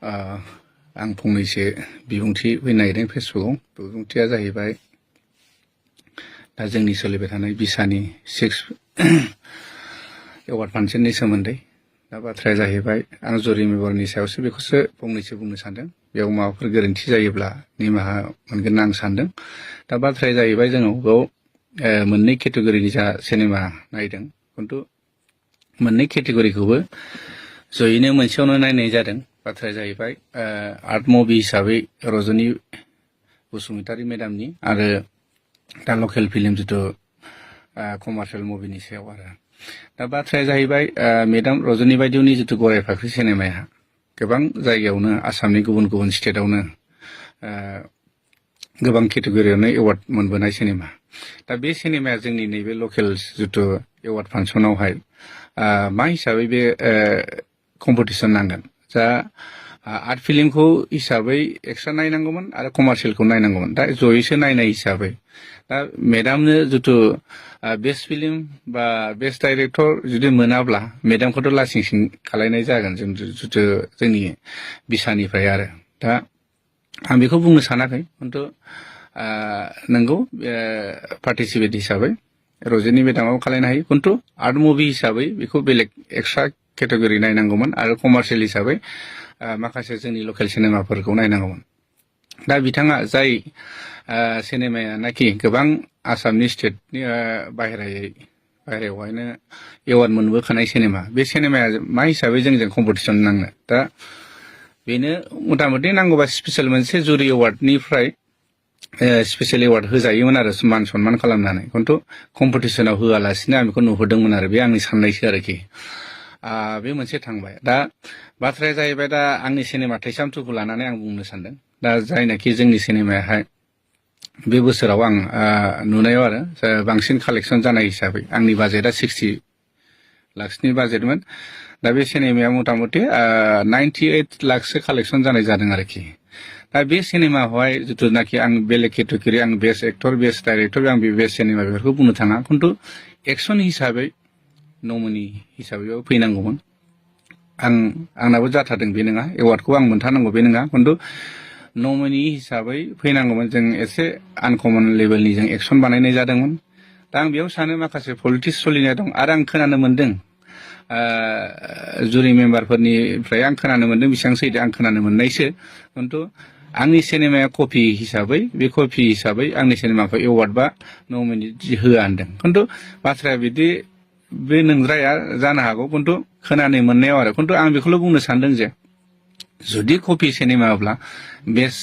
आं फंनैसो बिबुंथि होनो नागिरदों फेसबुकआव। बिबुंथिया जाहैबाय दा जोंनि सोलिबाय थानाय बिसानि 6 एवार्ड फांसननि सोमोन्दै। दा बाथ्राया जाहैबाय आं जुरि मेम्बारनि सायावसो बेखौसो फंनैसो बुंनो सानदों। बेयाव माबाफोर गोरोन्थि जायोब्ला निमाहा मोनगोन आं सानदों। दा बाथ्राया जाहैबाय जोङो बेयाव मोननै केटेगरिनि जा सिनेमा नायदों, खिन्थु मोननै केटेगरिखौबो जयैनो मोनसेयावनो नायनाय जादों। बाथ्राया जाहैबाय आर्ट मुभि हिसाबै रजनी बसुमतारी मेडामनि आरो दा लकेल फिल्म जिथु कमार्शियेल मुभिनि सायाव आरो। दा बाथ्राया जाहैबाय मेडाम रजनी बायदिनि जिथु गराय फाख्रि सिनेमाया गोबां जायगायावनो आसामनि गुबुन गुबुन स्टेटआवनो गोबां केटेगरियावनो एवार्ड मोनबोनाय सिनेमा। दा बे सिनेमाया जोंनि नैबे लकेल जिथु एवार्ड फांसनावहाय मा हिसाबै बे कम्पिटिसन नांगोन। जा आर्ट फिल्मखौ हिसाबै एक्सट्रा नायनांगौमोन आरो कमार्शियेलखौ नायनांगौमोन। दा जयैसो नायनाय हिसाबै दा मेडामनो जिथु बेस्ट फिल्म बा बेस्ट डाइरेक्टर जुदि मोनाब्ला मेडामखौथ' लासिंसिं खालायनाय जागोन जों जिथु जोंनि बिसानिफ्राय आरो। दा आं बेखौ बुंनो सानाखै, खिन्थु नंगौ पार्टिसिपेट हिसाबै रजनी मेडामाबो खालायनो हायो, खिन्थु आर्ट मुभि हिसाबै बेखौ बेलेग एक्सट्रा केटेगरि नायनांगौमोन आरो कमार्शियेल हिसाबै माखासे जोंनि लकेल सिनेमाफोरखौ नायनांगौमोन। दा बिथाङा जाय सिनेमायानाखि गोबां आसामनि स्टेटनि बाहेरायावहायनो एवार्ड मोनबोखानाय सिनेमा, बे सिनेमाया मा हिसाबै जोंजों कम्पिटिसन नांनो। दा बेनो मथा मथि नांगौबा स्पेसियेल मोनसे जुरि एवार्डनिफ्राय स्पेसियेल एवार्ड होजायोमोन आरो मान सनमान खालामनानै, खिन्थु कम्पिटिसनाव होआलासिनो आं बेखौ नुहुरदोंमोन आरो। बे आंनि साननायसो आरोखि। बे मोनसे थांबाय। दा बाथ्राया जाहैबाय दा आंनि सिनेमा थैसाम 2खौ लानानै आं बुंनो सानदों। दा जायनाखि जोंनि सिनेमायाहाय बे बोसोराव आं नुनायाव आरो बांसिन कालेक्सन जानाय हिसाबै आंनि बाजेटआ 60 लाखसनि बाजेटमोन। दा बे सिनेमाया मथा मथि 98 लाखसो कालेक्सन जानाय जादों आरोखि। दा बे सिनेमाखौहाय जिथुनाखि आं बेलेग केटेगरि, आं बेस्ट एक्टर, बेस्ट डाइरेक्टर, आं बे बेस्ट सिनेमा बेफोरखौ बुंनो थाङा, खिन्थु एक्सन हिसाबै नमिनि हिसाबैबाबो फैनांगौमोन। आंनाबो जाथारदों बे नङा, एवार्डखौ आं मोनथारनांगौ बे नङा, खिन्थु नमिनि हिसाबै फैनांगौमोन। जों एसे आनकमन लेभेलनि जों एक्सन बानायनाय जादोंमोन। दा आं बेयाव सानो माखासे पलिटिक्स सोलिनाय दं। आरो आं खोनानो मोनदों जुरि मेम्बारफोरनिफ्राय आं खोनानो मोनदों, बेसेबां सैथो आं खोनानो मोननायसो, खिन्थु आंनि सिनेमाया कपि हिसाबै, बे कपि हिसाबै आंनि सिनेमाखौ एवार्ड बा नमिनि होआ होनदों। खिन्थु बाथ्राया बिदि बे नंद्राया जानो हागौ, खिन्थु खोनानो मोननायाव आरो। खिन्थु आं बेखौल' बुंनो सानदों जे जुदि कपि सिनेमाब्ला बेस्ट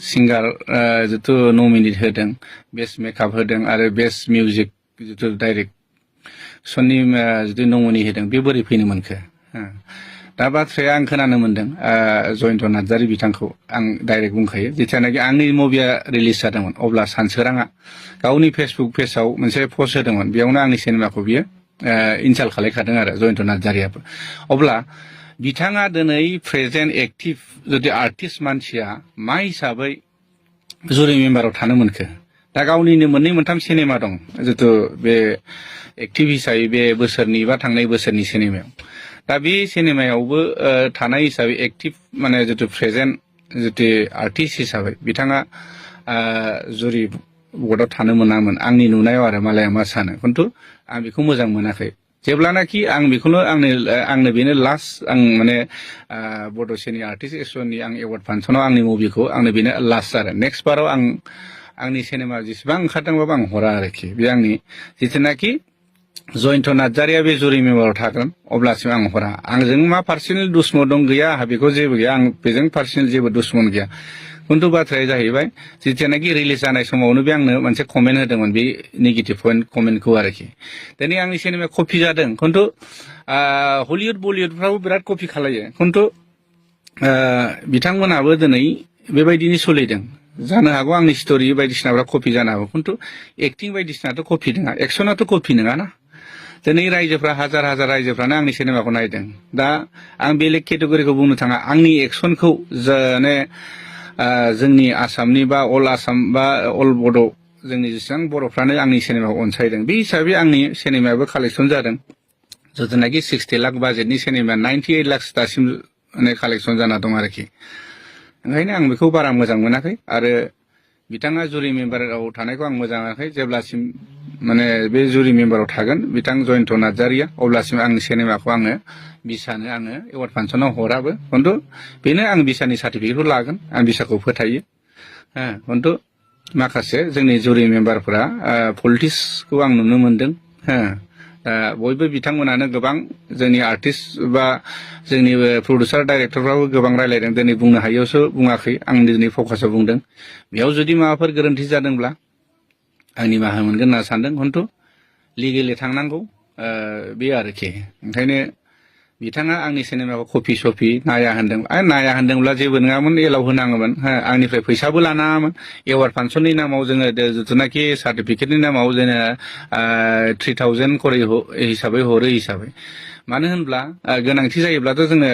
सिंगार जिथु नमिनेट होदों, बेस्ट मेकआप होदों आरो बेस्ट मिउजिक जिथु डाइरेक्सननि जुदि नमिनि होदों, बे बोरै फैनो मोनखो? दा बाथ्राया आं खोनानो मोनदों जयन्त नार्जारी बिथांखौ आं डाइरेक्ट बुंखायो। जेथियानाखि आंनि मुभिया रिलिज जादोंमोन अब्ला सानसोराङा गावनि फेसबुक पेजाव मोनसे पस्ट होदोंमोन। बेयावनो आंनि सिनेमाखौ बियो इनसाल्ट खालायखादों आरो जयन्त नार्जारीयाबो। अब्ला बिथाङा दिनै प्रेजेन्ट एक्टिभ जुदि आर्टिस्ट मानसिया मा हिसाबै जुरि मेम्बाराव थानो मोनखो? दा गावनिनो मोननै मोनथाम सिनेमा दं जिथु बे एक्टिभ हिसाबै बे बोसोरनि बा थांनाय बोसोरनि सिनेमायाव। दा बे सिनेमायावबो थानाय हिसाबै एक्टिभ माने जिथु प्रेजेन्ट जिथु आर्टिस्ट हिसाबै बिथाङा जुरि बर्डआव थानो मोनामोन आंनि नुनायाव आरो। मालाया मा सानो, खिन्थु आं बेखौ मोजां मोनाखै। जेब्लानाखि आं बेखौनो आंनो बेनो लास्ट आं माने बड'सेनि आर्टिस्ट एस'सियेसननि आं एवार्ड फांसनाव आंनि मुभिखौ आंनो बेनो लास्ट आरो। नेक्स्ट बाराव आंनि सिनेमा जेसेबां ओंखारदोंबाबो आं हरा आरोखि। बे आंनि जिथुनाखि जयन्त नार्जारीया बे जुरि मेम्बाराव थागोन अब्लासिम आं हरा। आंजों मा पार्सनेल दुश्मन दं गैया, आंहा बेखौ जेबो गैया। आं बेजों पार्सनेल जेबो दुश्मन गैया। खिन्थु बाथ्राया जाहैबाय जिथियानाखि रिलिज जानाय समावनो बे आंनो मोनसे कमेन्ट होदोंमोन, बे नेगेटिभ कमेन्टखौ आरोखि। दिनै आंनि सिनेमाया कपि जादों, खिन्थु हलिउड बलिउडफ्राबो बिराद कपि खालायो, खिन्थु बिथांमोनाबो दिनै बेबायदिनो सोलिदों। जानो हागौ आंनि स्ट'रि बायदिसिनाफ्रा कपि जानो हागौ, खिन्थु एक्टिं बायदिसिनाथ' कपि नङा, एक्सनाथ' कपि नङाना। दिनै रायजोफ्रा हाजार हाजार रायजोफ्रानो आंनि सिनेमाखौ नायदों। दा आं बेलेग केटेगरिखौ बुंनो थाङा, आंनि एक्सनखौ माने जोंनि आसामनि बा अल आसाम बा अल बड' जोंनि जेसेबां बर'फ्रानो आंनि सिनेमाखौ अनसायदों। बे हिसाबै आंनि सिनेमायाबो कालेक्सन जादों। जिथुनाखि 60 लाख बाजेटनि सिनेमा 98 लाख दासिम माने कालेक्सन जाना दं आरोखि ओंखायनो आं बेखौ बारा मोजां मोनाखै आरो बिथाङा जुरि मेम्बाराव थानायखौ आं मोजां मोनाखै जेब्लासिम माने बे जुरि मेम्बाराव थागोन बिथां जयन्त नार्जारिया अब्लासिम आंनि सिनेमाखौ आङो बिसानो आङो एवार्ड फांसनाव हराबो खिन्थु बेनो आं बिसानि सार्टिफिकेटखौ लागोन आं बिसाखौ फोथायो खिन्थु माखासे जोंनि जुरि मेम्बारफोरा पलिटिक्सखौ आं नुनो मोनदों बयबो बिथांमोनानो गोबां जोंनि आर्टिस्ट बा जोंनि प्रडिउसार डाइरेक्टरफ्राबो गोबां रायलायदों दिनै बुंनो हायैयावसो बुङाखै आं दिनै फकासाव बुंदों बेयाव जुदि माबाफोर गोरोन्थि जादोंब्ला आं निमाहा मोनगोन होनना सानदों खिन्थु लिगेलि थांनांगौ बे आरोखि ओंखायनो बिथाङा आंनि सिनेमाखौ कपि सपि नाया होनदों नाया होनदोंब्ला जेबो नङामोन एलाव होनाङोमोन आंनिफ्राय फैसाबो लानाङामोन एवार्ड फांसननि नामाव जोङो जिथुनाखि सार्टिफिकेटनि नामाव जोङो 3000 करि हिसाबै हरो हिसाबै मानो होनब्ला गोनांथि जायोब्लाथ' जोङो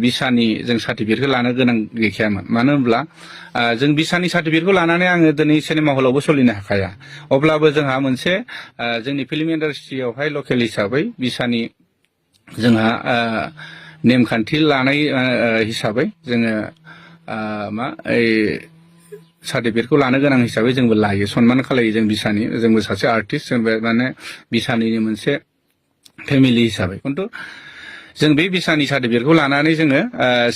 बिसानि जों सार्टिफिकेटखौ लानो गोनां गैखायामोन मानो होनब्ला जों बिसानि सार्टिफिकेटखौ लानानै आङो दिनै सिनेमा हलावबो सोलिनो हाखाया अब्लाबो जोंहा मोनसे जोंनि फिल्म इन्डास्ट्रियावहाय लकेल हिसाबै बिसानि जोंहा नेमखान्थि लानाय हिसाबै जोङो मा सार्टिफिकेटखौ लानो गोनां हिसाबै जोंबो लायो सनमान खालायो जों बिसानि जोंबो सासे आर्टिस्ट जोंबो माने बिसानिनो मोनसे फेमिलि हिसाबै खिन्थु जों बे बिसानि सार्टिफिकेटखौ लानानै जोङो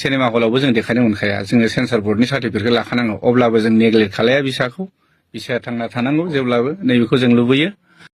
सिनेमा हलावबो जों देखायनो मोनखाया जोङो सेन्सर बर्डनि सार्टिफिकेटखौ लाखानांगौ अब्लाबो जों नेग्लेक्ट खालाया बिसाखौ बिसाया थांना थानांगौ जेब्लाबो नैबेखौ जों लुबैयो